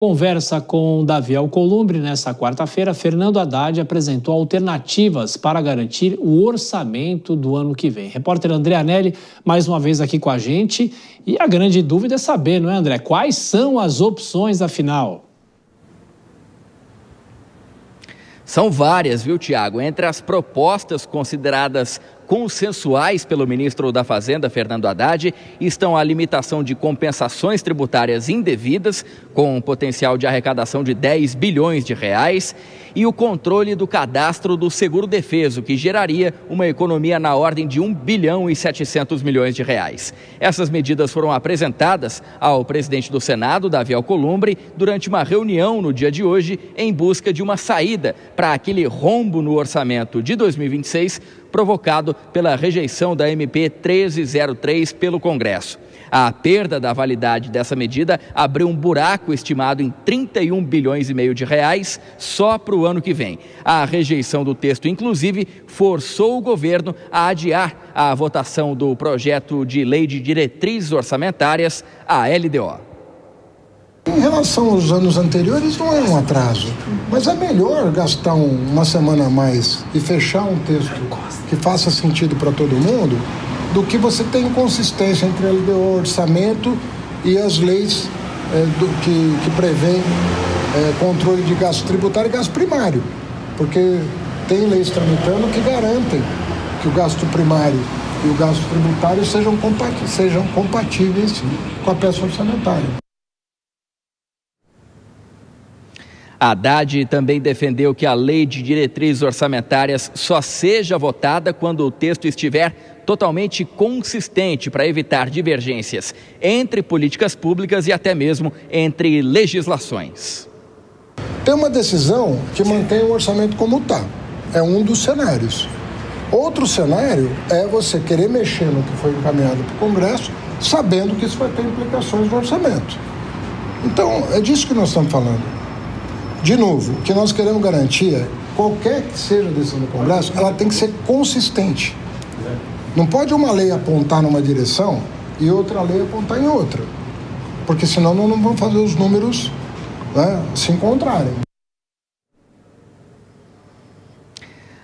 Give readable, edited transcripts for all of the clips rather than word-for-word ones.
Conversa com Davi Alcolumbre nesta quarta-feira, Fernando Haddad apresentou alternativas para garantir o orçamento do ano que vem. Repórter André Anelli, mais uma vez aqui com a gente. E a grande dúvida é saber, não é, André? Quais são as opções, afinal? São várias, viu, Tiago? Entre as propostas consideradas consensuais pelo ministro da Fazenda, Fernando Haddad, estão a limitação de compensações tributárias indevidas, com um potencial de arrecadação de 10 bilhões de reais, e o controle do cadastro do seguro-defeso, que geraria uma economia na ordem de 1 bilhão e 700 milhões de reais. Essas medidas foram apresentadas ao presidente do Senado, Davi Alcolumbre, durante uma reunião no dia de hoje, em busca de uma saída para aquele rombo no orçamento de 2026, provocado pela rejeição da MP 1303 pelo Congresso. A perda da validade dessa medida abriu um buraco estimado em 31 bilhões e meio de reais só para o ano que vem. A rejeição do texto, inclusive, forçou o governo a adiar a votação do projeto de lei de diretrizes orçamentárias, a LDO. Em relação aos anos anteriores, não é um atraso, mas é melhor gastar uma semana a mais e fechar um texto que faça sentido para todo mundo, do que você ter inconsistência entre a LDO, orçamento e as leis que prevêem controle de gasto tributário e gasto primário, porque tem leis tramitando que garantem que o gasto primário e o gasto tributário sejam compatíveis com a peça orçamentária. Haddad também defendeu que a lei de diretrizes orçamentárias só seja votada quando o texto estiver totalmente consistente para evitar divergências entre políticas públicas e até mesmo entre legislações. Tem uma decisão que mantém o orçamento como está. É um dos cenários. Outro cenário é você querer mexer no que foi encaminhado para o Congresso, sabendo que isso vai ter implicações no orçamento. Então, é disso que nós estamos falando. De novo, o que nós queremos garantir é, qualquer que seja a decisão do Congresso, ela tem que ser consistente. Não pode uma lei apontar numa direção e outra lei apontar em outra, porque senão não vão fazer os números, né, se encontrarem.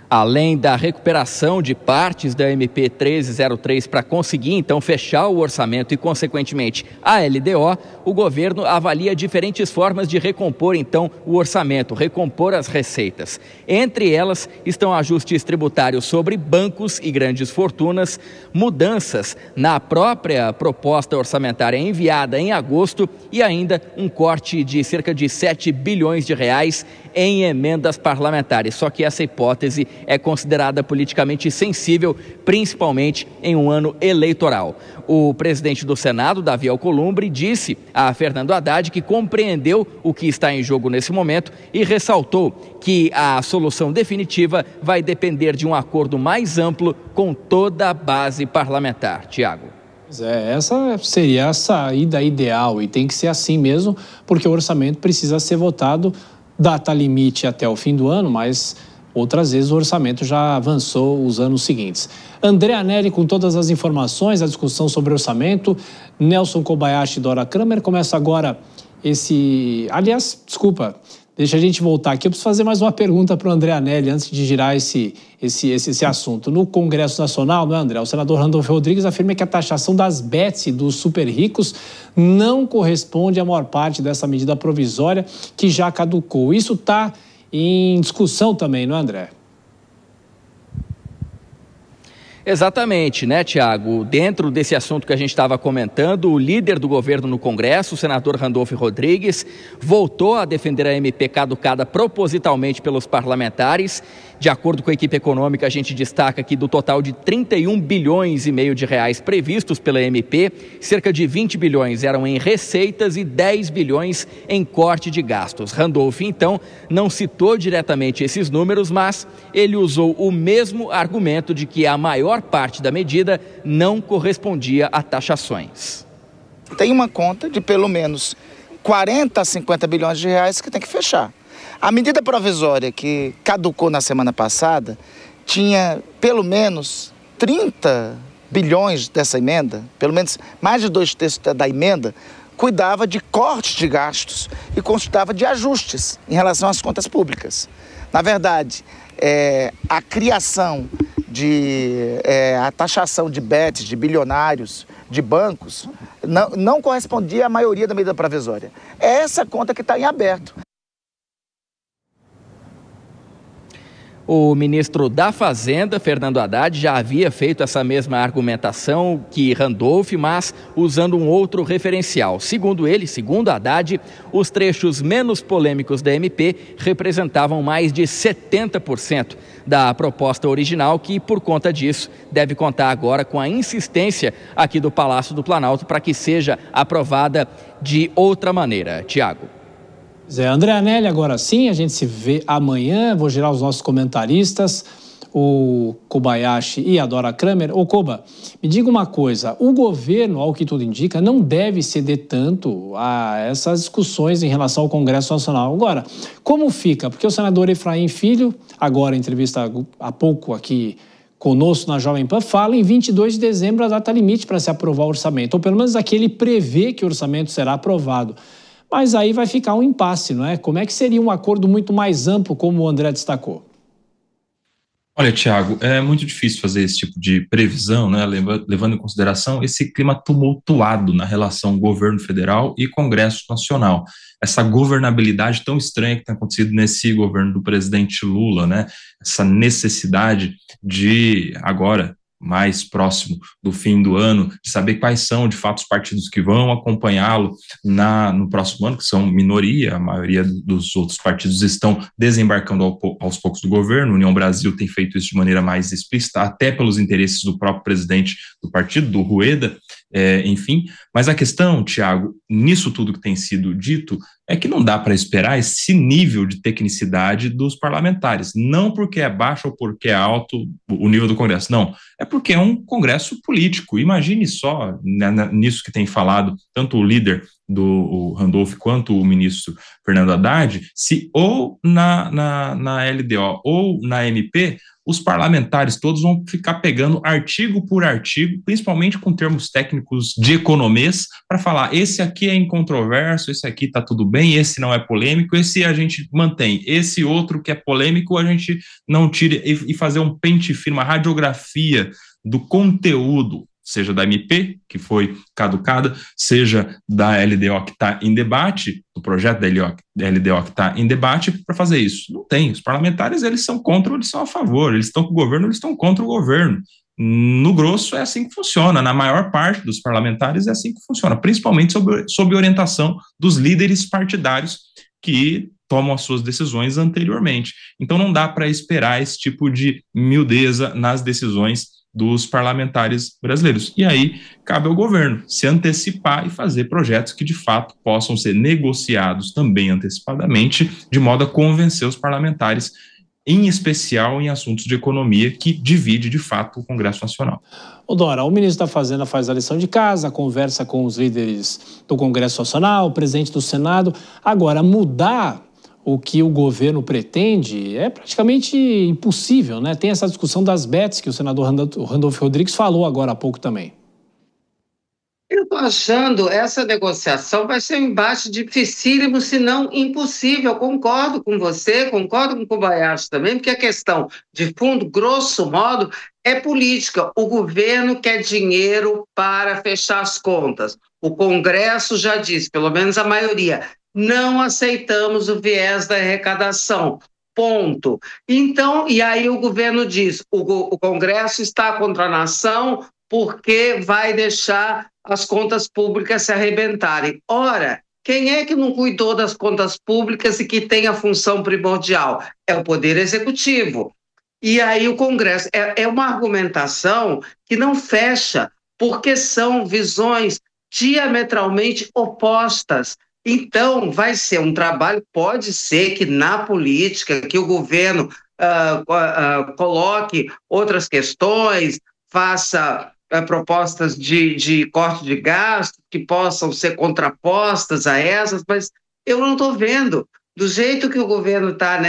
Além da recuperação de partes da MP 1303 para conseguir, então, fechar o orçamento e, consequentemente, a LDO, o governo avalia diferentes formas de recompor, então, o orçamento, recompor as receitas. Entre elas estão ajustes tributários sobre bancos e grandes fortunas, mudanças na própria proposta orçamentária enviada em agosto e ainda um corte de cerca de 7 bilhões de reais em emendas parlamentares. Só que essa hipótese é considerada politicamente sensível, principalmente em um ano eleitoral. O presidente do Senado, Davi Alcolumbre, disse a Fernando Haddad que compreendeu o que está em jogo nesse momento e ressaltou que a solução definitiva vai depender de um acordo mais amplo com toda a base parlamentar. Tiago. Essa seria a saída ideal e tem que ser assim mesmo, porque o orçamento precisa ser votado data limite até o fim do ano, mas outras vezes o orçamento já avançou os anos seguintes. André Anelli com todas as informações, a discussão sobre orçamento. Nelson Kobayashi e Dora Kramer. Começa agora deixa a gente voltar aqui. Eu preciso fazer mais uma pergunta para o André Anelli antes de girar esse assunto. No Congresso Nacional, não é, André? O senador Randolfo Rodrigues afirma que a taxação das bets e dos super ricos não corresponde à maior parte dessa medida provisória que já caducou. Isso está em discussão também, não é, André? Exatamente, né, Tiago? Dentro desse assunto que a gente estava comentando, o líder do governo no Congresso, o senador Randolfo Rodrigues, voltou a defender a MP caducada propositalmente pelos parlamentares. De acordo com a equipe econômica, a gente destaca que do total de 31 bilhões e meio de reais previstos pela MP, cerca de 20 bilhões eram em receitas e 10 bilhões em corte de gastos. Randolph, então, não citou diretamente esses números, mas ele usou o mesmo argumento de que a maior parte da medida não correspondia a taxações. Tem uma conta de pelo menos 40 a 50 bilhões de reais que tem que fechar. A medida provisória que caducou na semana passada tinha pelo menos 30 bilhões dessa emenda, pelo menos mais de 2/3 da emenda, cuidava de cortes de gastos e cuidava de ajustes em relação às contas públicas. Na verdade, a criação a taxação de bets, de bilionários, de bancos, não correspondia à maioria da medida provisória. É essa conta que está em aberto. O ministro da Fazenda, Fernando Haddad, já havia feito essa mesma argumentação que Randolph, mas usando um outro referencial. Segundo ele, segundo Haddad, os trechos menos polêmicos da MP representavam mais de 70% da proposta original, que, por conta disso, deve contar agora com a insistência aqui do Palácio do Planalto para que seja aprovada de outra maneira. Tiago. André Anelli, agora sim, a gente se vê amanhã. Vou girar os nossos comentaristas, o Kobayashi e a Dora Kramer. Ô Koba, me diga uma coisa, o governo, ao que tudo indica, não deve ceder tanto a essas discussões em relação ao Congresso Nacional. Agora, como fica? Porque o senador Efraim Filho, agora em entrevista há pouco aqui conosco na Jovem Pan, fala em 22 de dezembro a data limite para se aprovar o orçamento, ou pelo menos aqui ele prevê que o orçamento será aprovado. Mas aí vai ficar um impasse, não é? Como é que seria um acordo muito mais amplo, como o André destacou? Olha, Tiago, é muito difícil fazer esse tipo de previsão, né, levando em consideração esse clima tumultuado na relação governo federal e Congresso Nacional. Essa governabilidade tão estranha que tem acontecido nesse governo do presidente Lula, né? Essa necessidade de, agora, mais próximo do fim do ano, de saber quais são, de fato, os partidos que vão acompanhá-lo no próximo ano, que são minoria, a maioria dos outros partidos estão desembarcando aos poucos do governo. A União Brasil tem feito isso de maneira mais explícita, até pelos interesses do próprio presidente do partido, do Rueda, enfim. Mas a questão, Tiago, nisso tudo que tem sido dito, é que não dá para esperar esse nível de tecnicidade dos parlamentares, não porque é baixo ou porque é alto o nível do Congresso, não, é porque é um Congresso político. Imagine só, nisso que tem falado tanto o líder do Randolph quanto o ministro Fernando Haddad, se ou na LDO ou na MP, os parlamentares todos vão ficar pegando artigo por artigo, principalmente com termos técnicos de economês, para falar, esse aqui é incontroverso, esse aqui está tudo bem, esse não é polêmico, esse a gente mantém, esse outro que é polêmico a gente não tira, e fazer um pente fino, uma radiografia do conteúdo, seja da MP, que foi caducada, seja da LDO que está em debate, do projeto da LDO que está em debate, para fazer isso. Não tem. Os parlamentares, eles são contra ou eles são a favor. Eles estão com o governo, eles estão contra o governo. No grosso, é assim que funciona. Na maior parte dos parlamentares, é assim que funciona, principalmente sob orientação dos líderes partidários que tomam as suas decisões anteriormente. Então, não dá para esperar esse tipo de miudeza nas decisões dos parlamentares brasileiros. E aí, cabe ao governo se antecipar e fazer projetos que, de fato, possam ser negociados também antecipadamente, de modo a convencer os parlamentares, em especial em assuntos de economia, que divide, de fato, o Congresso Nacional. Ô Dora, o ministro da Fazenda faz a lição de casa, conversa com os líderes do Congresso Nacional, o presidente do Senado. Agora, mudar o que o governo pretende é praticamente impossível, né? Tem essa discussão das bets que o senador Randolph Rodrigues falou agora há pouco também. Eu estou achando essa negociação vai ser um embate dificílimo, se não impossível. Eu concordo com você, concordo com o Kobayashi também, porque a questão de fundo, grosso modo, é política. O governo quer dinheiro para fechar as contas. O Congresso já disse, pelo menos a maioria, não aceitamos o viés da arrecadação, ponto. Então, e aí o governo diz, o Congresso está contra a nação porque vai deixar as contas públicas se arrebentarem. Ora, quem é que não cuidou das contas públicas e que tem a função primordial? É o Poder Executivo. E aí o Congresso, é uma argumentação que não fecha, porque são visões diametralmente opostas. Então, vai ser um trabalho, pode ser que na política, que o governo coloque outras questões, faça propostas de corte de gastos que possam ser contrapostas a essas, mas eu não estou vendo. Do jeito que o governo está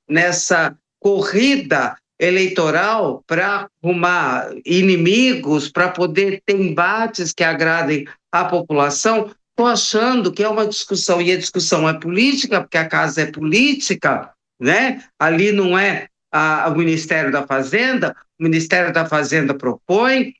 nessa corrida eleitoral para arrumar inimigos, para poder ter embates que agradem a população, estou achando que é uma discussão, e a discussão é política, porque a casa é política, né? Ali não é o Ministério da Fazenda, o Ministério da Fazenda propõe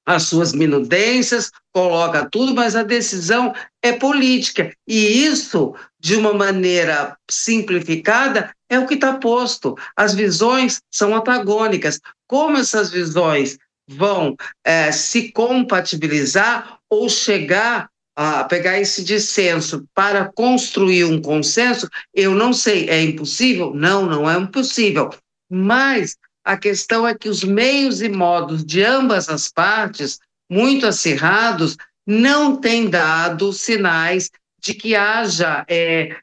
as suas minudências, coloca tudo, mas a decisão é política. E isso, de uma maneira simplificada, é o que está posto. As visões são antagônicas. Como essas visões vão se compatibilizar ou chegar a pegar esse dissenso para construir um consenso, eu não sei. É impossível? Não, não é impossível. Mas a questão é que os meios e modos de ambas as partes, muito acirrados, não têm dado sinais de que haja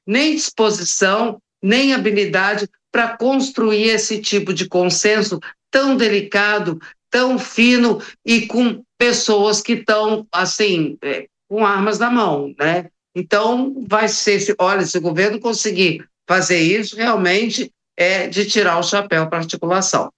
nem disposição, nem habilidade para construir esse tipo de consenso tão delicado, tão fino e com pessoas que estão, assim, com armas na mão, né? Então, vai ser, olha, se o governo conseguir fazer isso, realmente é de tirar o chapéu para a articulação.